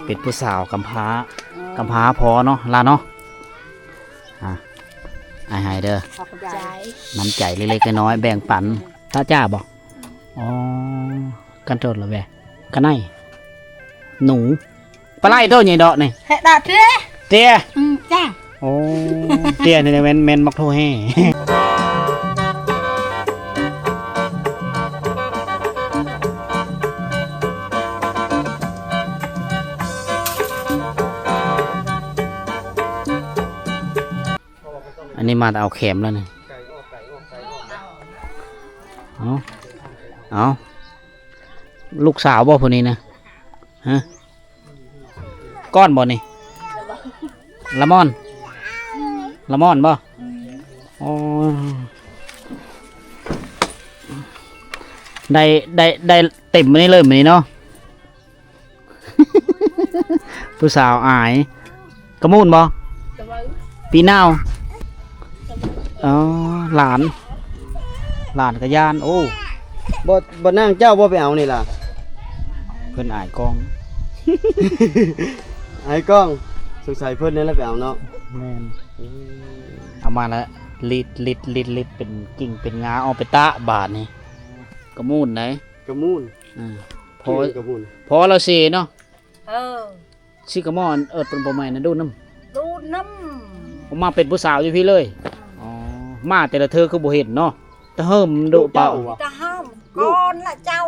เป็นผู้สาวกำพร้าพอเนาะลาเนาะไอ้เด้อน้ำใจเล็กๆน้อยๆแบ่งปันถ้าจ้าบอกอ๋อกันโจดหรือแบกันไหนหนูปลาไหลตัวใหญ่ดอกนี่เฮ็ดดอกเตี้ยจ้าโอ้เตี้ยนี่แมนมักโทแห่อันนี้มาเอาแขมแล้วนี่เอาลูกสาวบ่คนนี้นะฮะก้อนบ่นี่ละม่อนบ่อ๋อได้เต็มมานี่เลยมันนี่เนาะ ผู้สาวอายกระมูนบ่ปีนาวอ๋อหลานกระยานโอ้บ่นั่งเจ้าบ่ไปเอานี่ล่ะเพิ่นอายกล้อง ไอ้กล้องสงสัยเพิ่นนี่แหละไปเอาเนาะแม่นเอามาแล้วลิดเป็นกิ่งเป็นงาเอาไปตะบาทนี่กระมูนไหนกระมูนพอเราสิเนาะสิกระมอนเป็นบ่ใหม่นะดูน้ำผมมาเป็นผู้สาวอยู่พี่เลยอ๋อมาแต่ละเธอคือบ่เห็นเนาะตะเฮิมดุเปล่าตะเฮิมก่อนละเจ้า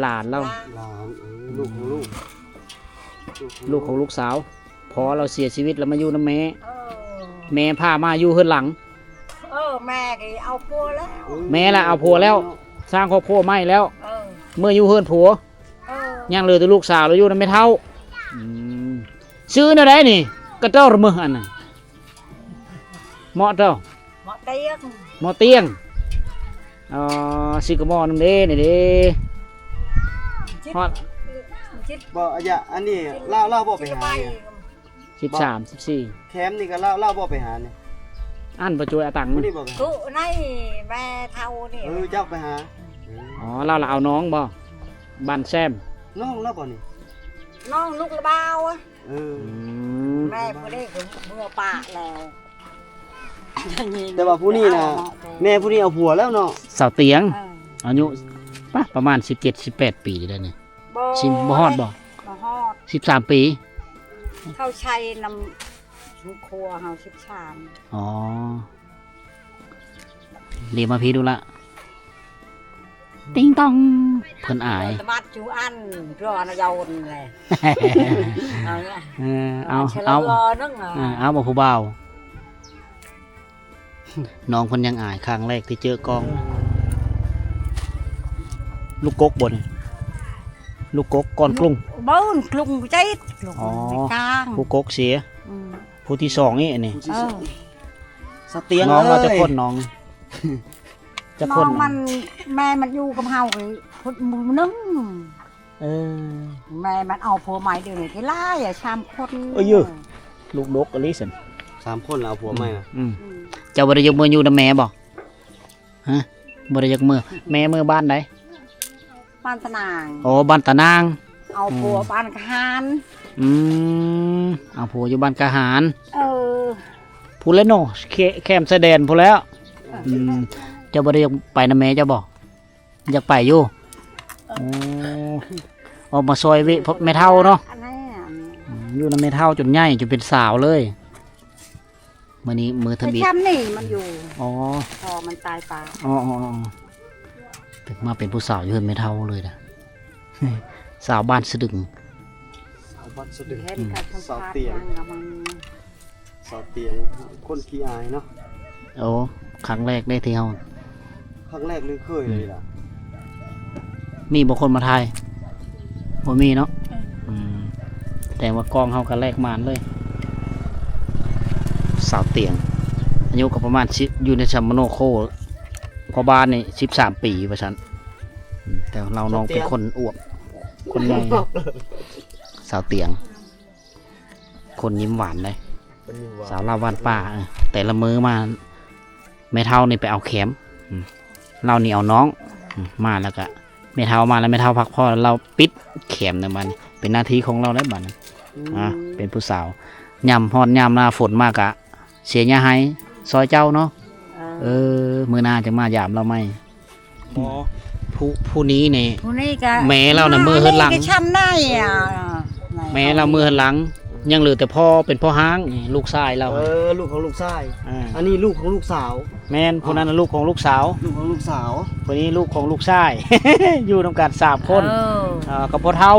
หลานเราลูกของลูกสาวพอเราเสียชีวิตแล้วมาอยู่น้ำแม่พามาอยู่เฮือนหลังแม่ก็เอาผัวแล้วแม่ละเอาผัวแล้วสร้างครอบครัวใหม่แล้วเมื่ออยู่เฮือนผัวยังเหลือแต่ลูกสาวเราอยู่น้ำไม่เท่าซื้ออะไรนี่กระเจ้าระเมออันน่ะเหมาะเจ้าเหมาะเตียงสิกระมอน้ำเด้นี่เด้ฮอดบ่อันนี้เล่าบ่ไปหา13 14แคมนี่ก็เล่าบ่ไปหานี่อันประจวยอาตังมันกูในแม่เท่านี่เจ้าไปหาอ๋อเราเอาน้องบ่บ้านแซมน้องแล้วบ่นี่น้องลูกระเบาแม่ผู้นี้คือเมื่อปะแล้วแต่ว่าผู้นี้นะแม่ผู้นี้เอาผัวแล้วเนาะสาวเตียงอายุประมาณ17-18 ปีแล้วเนี่ยชิมบ่ฮอดบ่13 ปีเข้าชัยนำครัวเฮา13อ๋อเรียกมาพี่ดูละติ้งตองเพิ่นอายตะบัดจูอันรอนายนเลยเอาบ่ผู้บ่าวน้องเพิ่นยังอายครั้งแรกที่เจอกองลูกกกบ่นี่ลูกกกก่อนกรุงบ้านกรุงใจอ๋อกลางผู้กกเสียผู้ที่2นี่อันนี้สเตียงน้องเราจะคนน้องจะคนมันแม่มันอยู่กับเฮาคือคนมือนึงแม่มันเอาผัวใหม่เดี๋ยวนี้ที่ไล่3 คนลูกดกอลิสัน3 คนเอาผัวใหม่เจ้าบริยกมืออยู่นำแม่บ่ฮะบริยกมือแม่มือบ้านไหนบ้านตะนางโอ้บ้านตะนางเอาผัวบ้านกะหารเอาผัวอยู่บ้านกะหารพูดแล้วโน่แคมแสดงพูดแล้วเจ้าบริยกไปนำแม่เจ้าบ่อยากไปอยู่ออกมาซอยวิพบแม่เท่าเนาะอยู่นำแม่เท่าจนใหญ่จนเป็นสาวเลยมื่อนี้มือทบีแคมนี่มันอยู่พอมันตายปลาถึงมาเป็นผู้สาวยืนไม่เท่าเลยนะสาวบ้านสะดึงสาวเตียงคนขี้อายเนาะโอ้ครั้งแรกได้เที่ยวครั้งแรกเลยเคยเลยล่ะมีบางคนมาไทยบ่มีเนาะแต่ว่ากองเฮากันแรกมานเลยสาวเตียงอายุก็ประมาณอยู่ในชัมโนโคพอบ้านนี่13 ปีประชันแต่เราน้องเป็นคนอวบคนใหญ่สาวเตียงคนยิ้มหวานเลยสาวลาวานป่าแต่ละมือมาแม่เท่านี่ไปเอาแคมเรานี่เอาน้องมาแล้วก็แม่เท่ามาแล้วแม่เท่าพักพ่อเราปิดแคมในมัน เป็นหน้าที่ของเราได้บัดนี้เป็นผู้สาวยามฮ้อนยามหน้าฝนมากะเสียหญ้าให้ซอยเจ้าเนาะมื้อหน้าจะมายามเราไหมผู้นี้นี่ ผู้นี้ก็ แม่เราน่ะมือเฮือนหลัง ก็ช้ำได้อ่ะ แม่เรามือเฮือนหลัง ยังเหลือแต่พ่อเป็นพ่อห้างนี่ลูกชายเรา ลูกของลูกชาย อ่า อันนี้ลูกของลูกสาว แม่นผู้นั้นน่ะลูกของลูกสาว ลูกของลูกสาว คนนี้ลูกของลูกชาย อยู่นำกัน3คนกับพ่อเฒ่า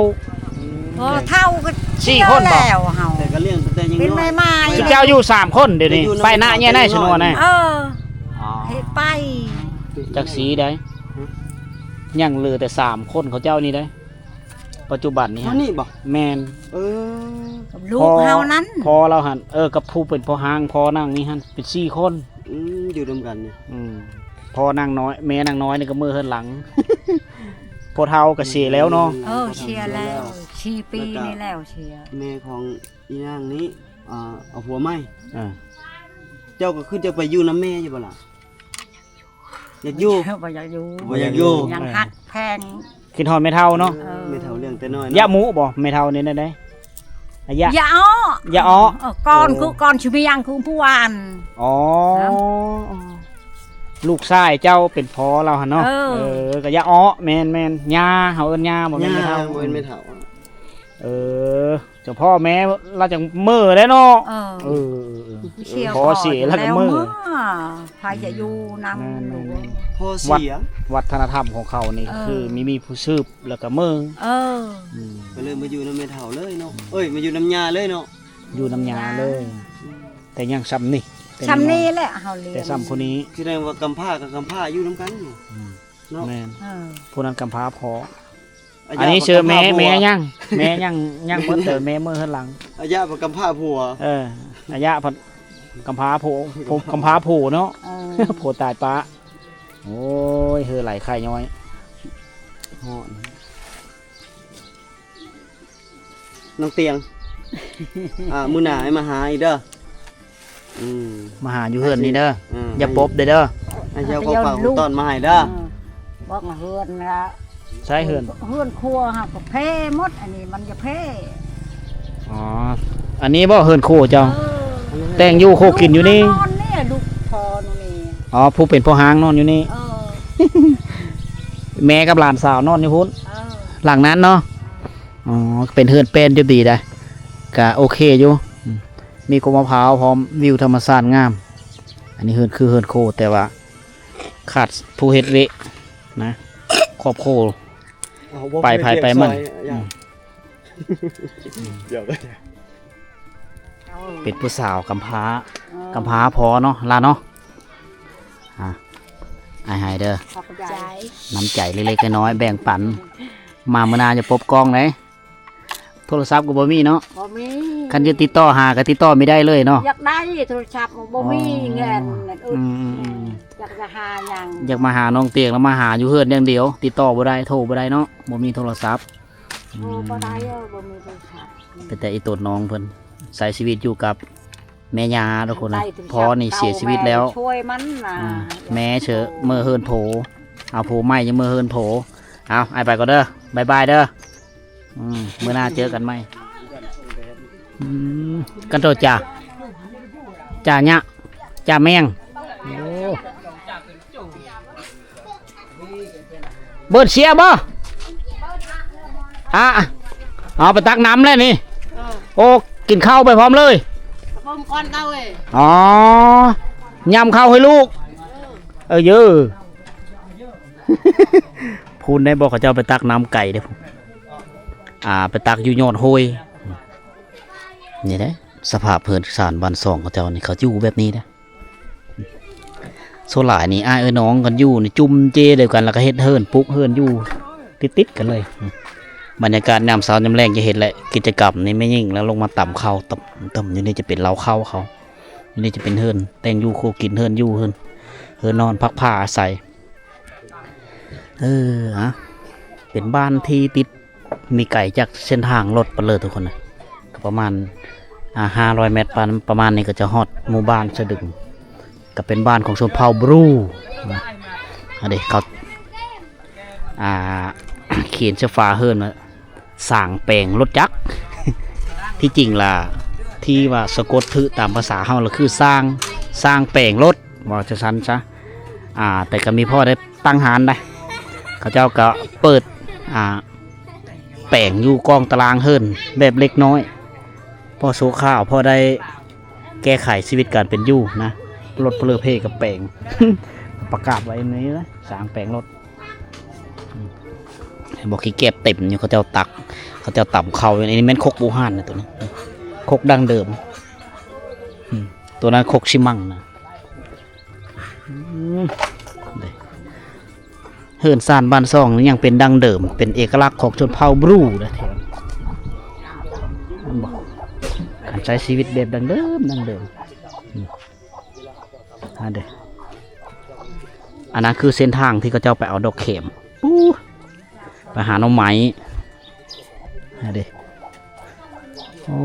พอเท่าก็ สี่คนบ่ แล้วเฮา แต่ก็เลี้ยงแต่ยัง เป็น น้อย ไม้ๆ สิเจ้าอยู่3คนเดี๋ยวนี้ไปหน้าเนี่ยได้ชนวนแน่ เฮ็ดไป จักสีได้ยังเหลือแต่3คนเขาเจ้านี่ได้ ปัจจุบันนี้ อันนี้บ่ แม่น ลูกเฮานั้น พอเราหันกับผู้เป็นพ่อห้างพอนั่งนี่หันเป็น4คน อยู่รวมกันนี่ พอนั่งน้อยแม่นั่งน้อยนี่ก็มือเฮือนหลัง พอเฒ่าก็เสียแล้วเนาะ เชียร์แล้วชีปีนี่แล้วเชียร์ แม่ของอีนางนี้เอาผัวใหม่ อ่า เจ้าก็คือจะไปอยู่น้ำแม่อยู่บ่ล่ะอยากอยู่ บ่อยากอยู่ บ่อยากอยู่ ยังหักแพง คิดฮอดไม่เท่าเนาะ ไม่เท่าเรื่องแต่น้อย ยะหมูบ่ไม่เท่านี่ได้ยะ อย่าอ้อ อย่าอ้อ ก่อนคือก่อนชิมียังคือผู้วาน อ๋อลูกชายเจ้าเป็นพ่อเราหั่นเนาะก็ยะอ้อแม่นย่าเฮาเอิ้นย่าบ่แม่นไม่เท่า บ่เป็นไม่เท่า เจ้าพ่อแม่เราจังมื้อเด้เนาะพอเสียแล้วก็มื้อ ใครจะอยู่นำ พอเสีย วัฒนธรรมของเขานี่คือมีผู้สืบแล้วก็มื้อ ก็เลยมาอยู่น้ำแม่เท่าเลยเนาะมาอยู่น้ำยาเลยเนาะ อยู่น้ำยาเลย แต่ยังซ้ำนี่ ซ้ำนี่แหละเฮาเรียน แต่ซ้ำคนนี้ แสดงว่ากำพร้ากับกำพร้าอยู่น้ำกันอยู่เนาะ แม่นผู้นั้นกำพร้าพออันนี้เชื่อแม่ยังหมดแต่แม่มือข้างหลัง อายะกับกำพร้าผัว อายะพัดกำพร้าโผกำพร้าโผเนาะโผตายปะโอ้ยเฮอไหลไข่ย้อย น้องเตียงมื้อหน้าให้มาหาอีกเด้อมาหาอยู่เฮือนนี่เด้ออย่าปบเด้อ ให้เจ้าก็ฝากตอนมาให้เด้อ บอกเฮือนนะ ใช่เฮือน เฮือนครัวฮะก็เพ่หมดอันนี้มันจะเพ่ อ๋ออันนี้บ่เฮือนโคเจ้าแต่งอยู่โคกินอยู่นี่ นอนเนี่ยลูกพอนี่ อ๋อผู้เป็นพ่อหางนอนอยู่นี่แม่กับหลานสาวนอนอยู่พุ่นหลังนั้นเนาะอ๋อเป็นเฮือนเป็นอยู่ดีได้ก็โอเคอยู่มีกมะพร้าวพร้อมวิวธรรมชาติงามอันนี้เฮือนคือเฮือนโคแต่ว่าขาดผู้เฮ็ดเวะนะครอบโคไปภายไปมันเป็นผู้สาวกำพร้าพอเนาะลาเนาะไอ้ไฮเด้อน้ำใจเล็กๆน้อยๆแบ่งปันมาเมื่อนาจะพบกล้องไหนโทรศัพท์ก็บ่มีเนาะ บ่มี คันจะติดต่อหาก็ติดต่อไม่ได้เลยเนาะ อยากได้โทรศัพท์บ่มีเงินอยากจะหาอย่าง อยากมาหาน้องเตียงแล้วมาหาอยู่เฮือนอย่างเดียว ติดต่อบ่ได้โทรบ่ได้เนาะบ่มีโทรศัพท์บ่ได้บ่มีโทรศัพท์ แต่อีตนน้องเพิ่นใช้ชีวิตอยู่กับแม่ยาทุกคนนะพ่อนี่เสียชีวิตแล้ว ช่วยมันนะ แม่เฉอะเมื่อเฮินโผเอาโผไม่ยังเมื่อเฮินโผเอาไอไปก็เด้อบายบายเด้อเมื่อหน้าเจอกันไหมกันโตจ่าเนี่ยจ่าแมงเบิดเสียบ่เอาไปตักน้ำเลยนี่โอ้กินข้าวไปพร้อมเลยพร้อมก่อนเต้าเอ้ยอ๋อยำข้าวให้ลูกเยอะพูดได้บอกเขาเจ้าไปตักน้ำไก่เด้อไปตักอยู่ยอดโฮยนี่ได้สภาพเพื่อนสารบ้านสองเขาเจ้านี่เขาอยู่แบบนี้นะโซหลายนี่น้องกันอยู่นี่จุ่มเจเดียวกันแล้วก็เฮ็ดเฮิร์นปุ๊กเฮิร์นอยู่ติดกันเลยบรรยากาศยามเช้ายามแรงจะเห็นแหละกิจกรรมนี่ไม่ยิ่งแล้วลงมาต่ำเข้าต่ำอยู่นี่จะเป็นเล้าเข้าเขาอยู่นี่จะเป็นเฮิร์นแต่งอยู่โคกินเฮิร์นอยู่เฮิร์นนอนพักผ้าอาศัยเป็นบ้านที่ติดมีไก่จากเส้นทางรถไปเลยทุกคนนะประมาณ500 เมตรประมาณนี้ก็จะฮอดหมู่บ้านสะดึงก็เป็นบ้านของชนเผ่าบรูเดี๋ยวเขาเขียนเสื้อฟ้าเฮิร์น สร้างแปลงรถจักร ที่จริงล่ะที่ว่าสะกดถือตามภาษาเฮาล่ะคือสร้างแปลงรถว่าจะซันซะแต่ก็มีพ่อได้ตั้งหารได้เขาเจ้าก็เปิดแปลงอยู่กองตารางเฮิรนแบบเล็กน้อยพ่อโซข้าวพ่อได้แก้ไขชีวิตการเป็นอยู่นะรถเพลือเพกับแปลง ประกาศไว้นี้นะสร้างแปลงรถบอกขี้เก็บเต็มอยู่เขาเจ้าตักเขาเจ้าต่ำเขาอันนี้แม่นคกบูฮานนะตัวนี้คกดังเดิมตัวนั้นคกชิมังนะเฮิรนซ่านบ้านซ่องนี่ยังเป็นดังเดิมเป็นเอกลักษณ์ของชนเผ่าบรูนะแถวบอกการใช้ชีวิตแบบดังเดิมเด้ออันนั้นคือเส้นทางที่เขาเจ้าไปเอาดอกเข็มไปหาหน่อไม้เด้โอ้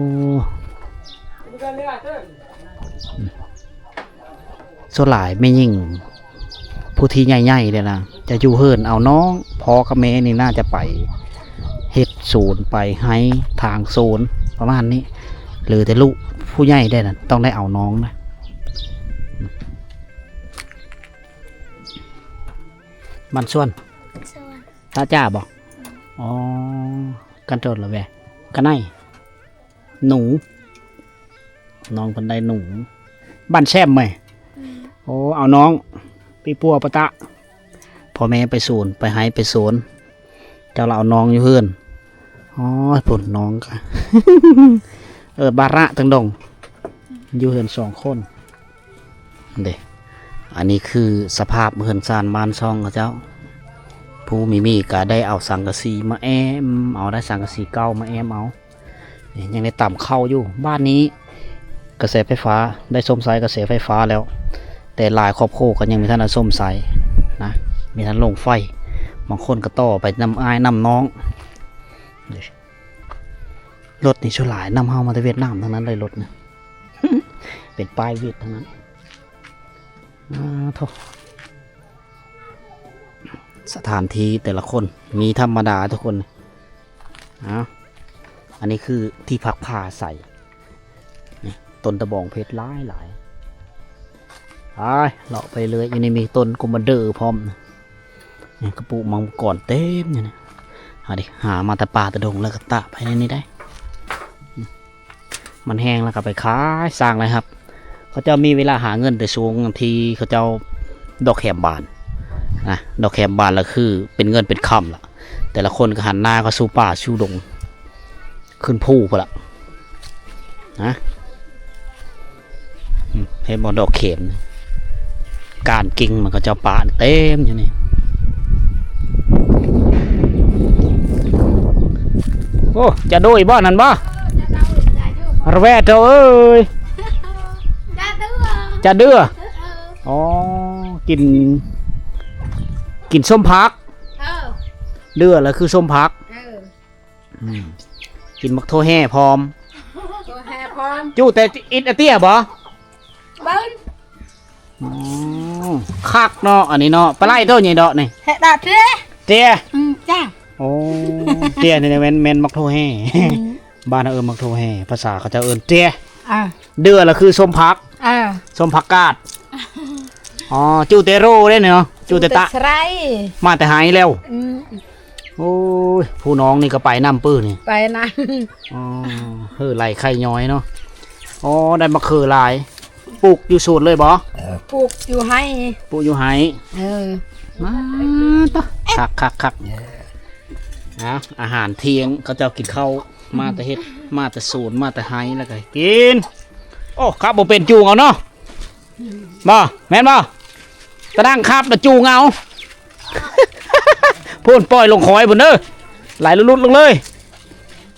ส่วนหลายไม่ยิ่งผู้ที่ใหญ่ๆเลยนะจะอยู่เฮิรนเอาน้องพ่อกับแม่นี่น่าจะไปเฮ็ดศูนย์ไปให้ทางศูนย์ประมาณนี้หรือแต่ลูกผู้ใหญ่ได้นะต้องได้เอาน้องนะมันส่วนตาจ้าบอกอ๋อกันโจดเหรอแวกันไนหนูน้องคนใดหนูบ้านแช่มไหมโอ้เอาน้องปีปัวปะตะพ่อแม่ไปศูนย์ไปให้ไปศูนย์เจ้าเราเอาน้องอยู่เพื่อนอ๋อผลน้องค่ะ บาระตังดงอยู่เพื่อน2 คนเด็อันนี้คือสภาพเพื่อนซานบ้านซองกับเจ้าผู้มีก็ได้เอาสังกะสีมาแอมเอาได้สังกะสีเก่ามาแอมเอายังได้ต่ำเข้าอยู่บ้านนี้กระแสไฟฟ้าได้ส้มสายกระแสไฟฟ้าแล้วแต่หลายครอบครัวก็ยังมีท่านส้มสายนะมีท่านลงไฟบางคนก็ต่อไปนำอายนำน้องรถนี่ชั่วหลายนำเฮามาจากเวียดนามทั้งนั้นเลยรถนะ เป็นป้ายเวียดทั้งนั้นโธ่สถานที่แต่ละคนมีธรรมดาทุกคนอันนี้คือที่พักผ้าใส่ต้นตะบองเพชรหลายเลาะไปเลยยังมีต้นกุมารเดอร์พร้อมกระปุกมังก่อนเต็มอยู่นะหามาแต่ป่าแต่ดงแล้วก็ตะไปในนี้ได้มันแห้งแล้วก็ไปขายสร้างเลยครับเขาจะมีเวลาหาเงินแต่ช่วงที่เขาจะดอกแคมบานนะดอกแคมบานแล้วคือเป็นเงินเป็นคำล่ะแต่ละคนก็หันหน้าก็สู้ป่าสู้ดงขึ้นภูพอละนะเห็นบอดอกเข็มการกิ่งมันก็จะป่าเต็มอยู่นี่โอ้จะโดยบ่นั่นบ่ระแวดเจ้าเอ้ยจะเดืออ๋อกินส้มพักเดือแล้วคือส้มพักกินมักโทแห่พร้อมจู่แต่อิดเตี้ยบ่คักเนาะอันนี้เนาะปลาไหลเท่าใหญ่ดอกนี่เฮ็ดดอกเตี้ยจ้าโอ้เตี้ยนี่แม่นมักโทแห่บ้านมักโทแห่ภาษาเขาจะเตี้ยเดือแล้วคือส้มพักส้มผักกาดอ๋อจูเตโร่ได้เนาะจูเตตะมาแต่หายแล้วโอ้ยผู้น้องนี่ก็ไปน้ำปื้อนี่ไปนะอ๋อไหลไข่ย้อยเนาะอ๋อได้มะเขือลายปลูกอยู่สูตรเลยบ่ปลูกอยู่ไห้มาต่อคักอาหารเที่ยงเขาจะกินข้าวมาแต่เฮ็ดมาแต่สูตรมาแต่ไห้แล้วก็กินโอ้ครับบ่เป็นจูงเอาเนาะบ่แม่นบ่ตะดังครับตะจูงเอา พูนปล่อยลงคอยบนเด้อไหลลุดลงเลย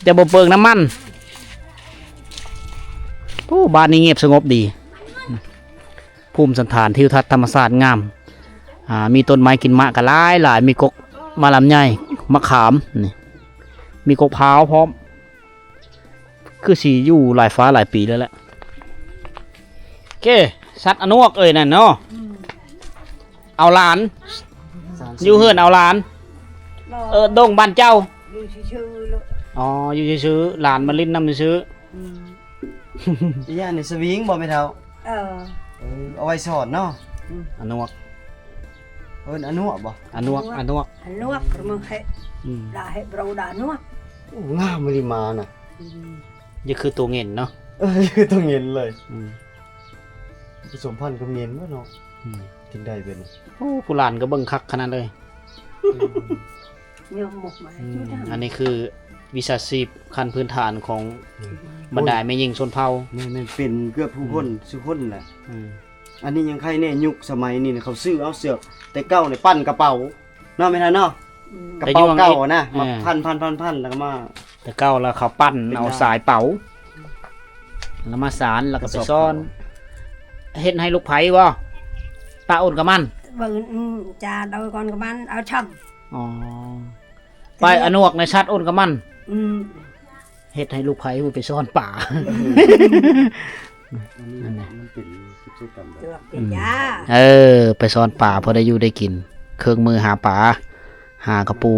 จะบ่เปิงน้ำมันโอ้บ้านนี้เงียบสงบดีภูมิสันฐานทิวทัศน์ธรรมศาสตร์งามมีต้นไม้กินมะกันหลายมีกกมะลำไยมะขามนี่มีกกพร้าวพร้อมคือสีอยู่หลายฟ้าหลายปีแล้วแหละเก้สัตว์อนวกนั่นเนาะเอาหลานอยู่เฮือนเอาหลานดงบ้านเจ้า อ๋ออยู่ซื้อๆหลานมาลิ้นนำซื้อ อืม อีย่านี่สวิงบ่แม่เฒ่า เออ เอาไว้สอนเนาะ อนนวก เอิ้นอนุบ่ อนวก อันนวกมึงให้ อืม ด่าให้เราด่านวก โอ้งามมริมาน่ะ นี่คือตัวเงินเนาะ คือต้องเงินเลย อืม ผสมพันธุ์กับเงินบ่เนาะ อืม ถึงได้เป็น โอ้ผู้หลานก็เบิ่งคักขนาดเลย เนี่ยหมกมา อื จุ ม ด อันนี้คือวิชาชีพขั้นพื้นฐานของบรรดาแม่ยิงชนเผ่า แม่นเป็นเกือบทุกคนทุกคนแหละ อืม อันนี้ยังใครแน่ยุคสมัยนี้เนี่ยเขาซื้อเอาเสือกแต่เก่าเนี่ยปั้นกระเป๋าเนาะแม่นเนาะกระเป๋าเก่านะมาพันแล้วก็มา แต่เก้าแล้วเขาปั้นเอาสายเป๋าแล้วมาสารแล้วก็ไปซ่อนเฮ็ดให้ลูกไผ่บ่ป้าอ้นกับมัน vợ cha đôi con của bạn ở trong อ๋อไปอนวกในชาติอ้นกับมัน ừ. เฮ็ดให้ลูกไผ่ไปซ่อนป่า อันนี้มันเป็นกิจกรรมแบบ được thì giá เออ ไปซ่อนป่าพอได้อยู่ได้กิน เครื่องมือหาป่าหากระปู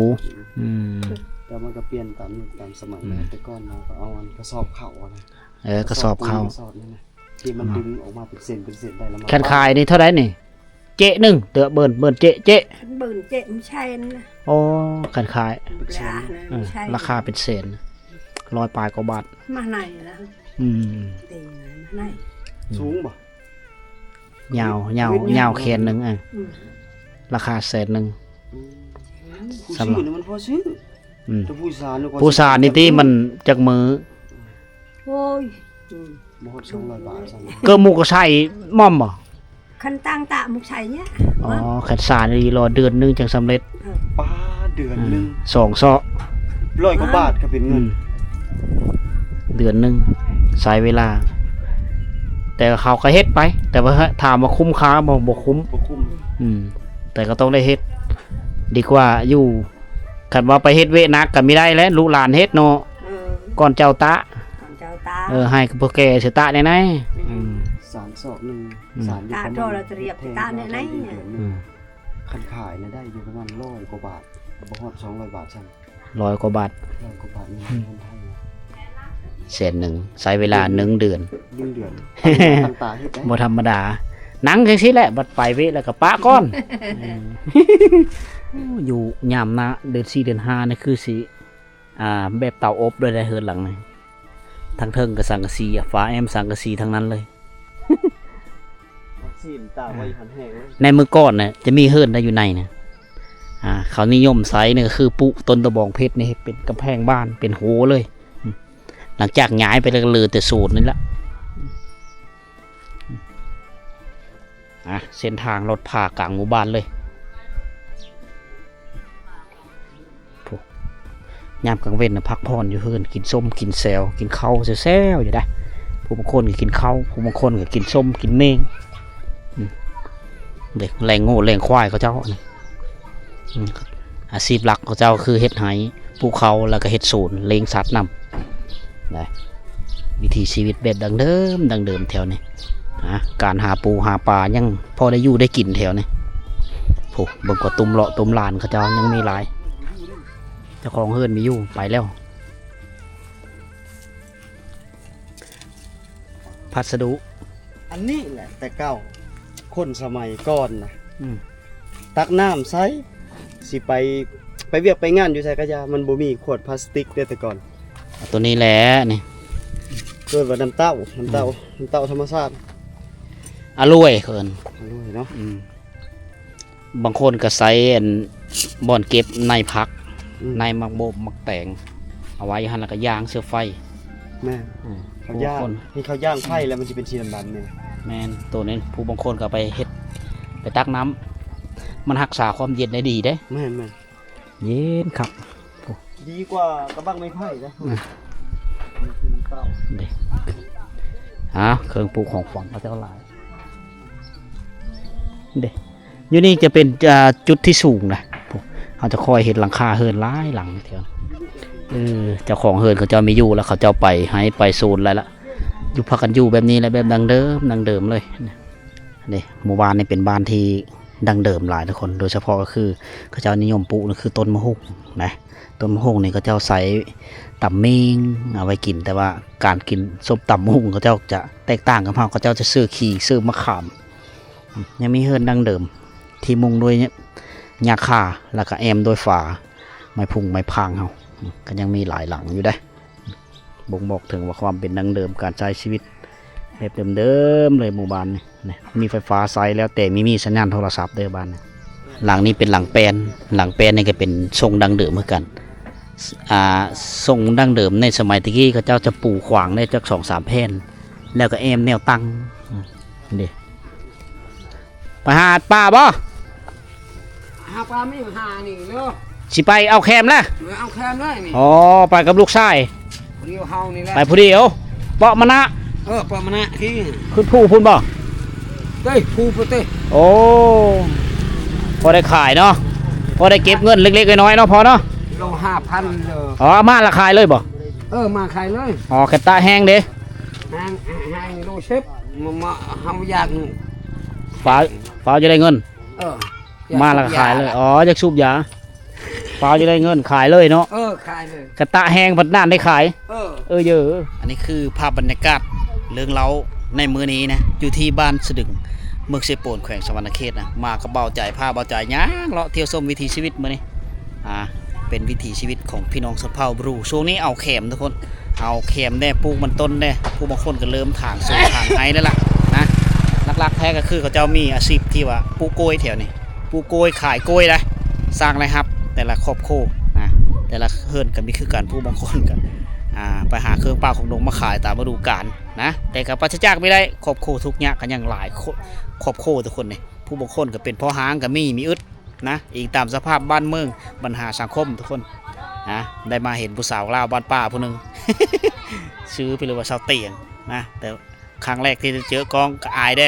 อืม แต่มันก็เปลี่ยนตามสมัยนะแต่ก่อนเราก็เอาอันกระสอบเข่านะ เออกระสอบข้าว กระสอบนี่นะที่มันดึงออกมาเป็นเส้นได้แล้วมัน แคนขายนี่เท่าไหร่นี่ เจ๊หนึ่งเดือเบิ่นเจ๊เจ๊ bừng chệm chen โอ้แคนขาย là เออ chen ราคาเป็นเศษ100 ปลายกว่าบาท mà này là อืม tiền này สูงบ่ ยาวยาวแขนหนึงอ่ะ ừ. ราคา100,000 ผู้ สำหรับ ซื้อนี่มันพอซื้อ อืม แต่ผู้สารนี่ก็ ผู้สานี่ที่มันจากมือ ôi ừ. บ่ฮอด200 บาทซั่น เกิดหมูก็ใช้ม่อมบ่ khăn tang tạ một sải nhá อ๋อแคนสารนี่รอเดือนหนึงจังสำเร็จ ป้าเดือนหนึง 2 ซอก 100 กว่าบาทก็เป็นเงิน เดือนหนึงใช้เวลา แต่เขาก็เฮ็ดไป แต่ว่าถามว่าคุ้มค่าบ่คุ้ม บ่คุ้ม อืม แต่ก็ต้องได้เฮ็ด ดีกว่าอยู่คันว่าไปเฮ็ดเวนักก็ไม่ได้แล้วลูกหลานเฮ็ดเนาะ ừ. ก่อนเจ้าตะ còn chào ta ให้พวกแกสิตะได้ไหนอืม สารสอบหนึง อืม สารอยู่ประ ตา มาณ โทรเตรียมตาเนี่ยไหน เดือนห อื นึ่ง ม คันขายนะได้อยู่ประมาณ100 กว่าบาทบ่ฮอด200 บาทซั่น 100 กว่าบาท 100 กว่าบาทนี่เงินไทย แสนหนึ่งใช้เวลา1 เดือน 1 เดือนตั้งตาเฮ็ดได้ บ่ธรรมดาหนังจังซี่แหละบัดไปเวแล้วก็ปะก่อน อยู่ยามนะเดือน4เดือน5นี่คือสิแบบเตาอบด้วยได้เฮือนหลังนี่ทั้งเทิงก็สังกะสีฟ้าแอมสังกะสีทั้งนั้นเลย วัคซีนตาไว้หันแห้งเลย ในมื้อก่อนน่ะจะมีเฮือนได้อยู่ในน่ะเขานิยมไซนี่ก็คือปุต้นตะบองเพชรนี่เป็นกำแพงบ้านเป็นโหเลยหลังจากย้ายไปแล้วก็เหลือแต่สูตรนี่ละเส้นทางรถผ่ากลางหมู่บ้านเลยยามกลางเว้นน่ะพักผ่อนอยู่เฮือนกินส้มกินแซวกินข้าวแซวๆอยู่ได้ผู้บางคนก็กินข้าวผู้บางคนก็กินส้มกินเมงเด็กแรงโง่แรงควายเขาเจ้านี่อาชีพหลักเขาเจ้าคือเฮ็ดไหภูเขาแล้วก็เฮ็ดศูนย์เลี้ยงสัตว์นำได้วิถีชีวิตแบบดังเดิมแถวนี้การหาปูหาปลายังพอได้อยู่ได้กินแถวนี้โหเบิ่งกว่าตุ่มเลาะตุ่มลานเขาเจ้ายังมีหลายเจ้าของเฮือนมีอยู่ไปแล้วพัสดุ อันนี้แหละแต่เก่าคนสมัยก่อนนะ อืม ตักน้ำใส่สิไปเวียกไปงานอยู่ไสก็ยามันบ่มีขวดพลาสติกเด้อแต่ก่อน เอาตัวนี้แหละนี่ เกิดว่าน้ำเต้าธรรมชาติ อร่อยเคิน อร่อยเนาะ บางคนก็ใส่บ่อนเก็บในพัก อืม ในมักโบมักแตงเอาไว้หันแล้วก็ย่างเสื้อไฟ แม่เขาย่าง ผู้บคน นี่เขาย่างไผ่แล้วมันจะเป็นสีดำๆเนี่ย แมนตัวนี้ผู้บางคนก็ไปเฮ็ดไปตักน้ำมันรักษาความเย็นได้ดีเด้ แม่น เย็นครับ ดีกว่ากระบังไม้ไผ่นะ อืม มันคือน้ำเต้า เด้เครื่องปลูกของฝังเขาเจ้าหลายเด้อยู่นี่จะเป็นจุดที่สูงนะเขาจะคอยเห็นหลังคาเฮินหลายหลังเทียวเจ้าของเฮินเขาเจ้าไม่อยู่แล้วเขาเจ้าไปให้ไปโซนอะไรละอยู่พักกันอยู่แบบนี้แหละแบบดังเดิมเลยนี่หมู่บ้านนี่เป็นบ้านที่ดังเดิมหลายทุกคนโดยเฉพาะก็คือเขาเจ้านิยมปลูกนั่นคือต้นมะฮุกนะต้ ต้นมะฮุ่งนี่ก็เจ้าใส่ตำเมงเอาไว้กินแต่ว่าการกินส้มตำมะฮุ่งเขาเจ้าจะแตกต่างกับเฮาเขาเจ้าจะซื้อขี่ซื้อมะขามยังมีเฮือนดั้งเดิมที่มุงด้วยหญ้าคาแล้วก็แอมด้วยฝาไม้พุงไม้พางเฮาก็ยังมีหลายหลังอยู่ได้บ่งบอกถึงว่าความเป็นดั้งเดิมการใช้ชีวิตแบบเดิมๆเลยหมู่บ้านนี่มีไฟฟ้าใช้แล้วแต่มีสัญญาณโทรศัพท์เด้อบ้านหลังนี้เป็นหลังแปลนนี่ก็เป็นทรงดั้งเดิมเหมือนกันทรงดั้งเดิมในสมัยตะกี้เขาเจ้าจะปูขวางได้จัก2-3 แผ่นแล้วก็แอมแนวตั้งนี่ไปหาป่าบ่ หาปลาไม่หานี่เนาะ สิไปเอาแคมละ เอาแค่เลยนี่ อ๋อไปกับลูกชาย เดียวเฮานี่แหละ ไปผู้เดียวเปาะมานะ ปลามันนะที่ ขึ้นผู้พุ่นบ่ เต้ผู้ปะเต้ โอ้พอได้ขายเนาะพอได้เก็บเงินเล็กๆน้อยๆเนาะพอเนาะ โล5,000เลย อ๋อมาละขายเลยบ่ มาขายเลย อ๋อแค่ตาแห้งเด้ ห้างโลเชฟมาเฮาอยาก ฟ้าจะได้เงิน มาละขายเลยอ๋อจะสูบยาฟ้าจะได้เงินขายเลยเนาะ ขายเลย กระตะแห้งพัดนานได้ขาย เยอะ อันนี้คือภาพบรรยากาศเรื่องเล่าในมื้อนี้นะอยู่ที่บ้านสะดึงเมืองเซโปนแขวงสวรรณเขตนะมากับเบาใจพาเบาใจย่างเลาะเที่ยวชมวิถีชีวิตมื้อนี้เป็นวิถีชีวิตของพี่น้องชนเผ่าบรูช่วงนี้เอาแขมทุกคนเอาแขมได้ปลูกมันต้นได้ผู้บางคนก็เริ่มถางสูงถางไห้แล้วล่ะนะหลักๆแท้ก็คือเขาเจ้ามีอาชีพที่ว่าปลูกกล้วยแถวนี้ปลูกกล้วยขายกล้วยนะสร้างรายรับแต่ละครอบครัวนะแต่ละเฮือนก็มีคือการผู้บางคนกันไปหาเครื่องป่าของดงมาขายตามฤดูกาลนะแต่กับปัจจัยไม่ได้ครอบครัวทุกอย่างกันอย่างหลายครอบครัวทุกคนเนี่ยผู้บางคนก็เป็นพ่อห้างก็มีอึดนะอีกตามสภาพบ้านเมืองปัญหาสังคมทุกคนนะได้มาเห็นผู้สาวลาวบ้านป่าผู้หนึ่ง ซื้อไปเลยว่าชาวเตียงนะแต่ครั้งแรกที่จะเจอกองก็อายได้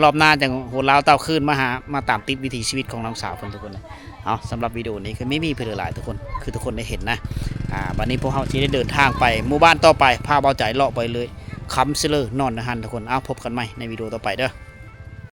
รอบหน้าจะโหดลาวเต่าขึ้นมาตามติดวิถีชีวิตของน้องสาวคนทุกคนเอาสำหรับวิดีโอนี้คือไม่มีเพื่อหลายทุกคนคือทุกคนได้เห็นนะวันนี้พวกเขาจะได้เดินทางไปหมู่บ้านต่อไปพาเบาใจเลาะไปเลยคำเสลอนอนนะฮันทุกคนเอาพบกันใหม่ในวิดีโอต่อไปเด้อ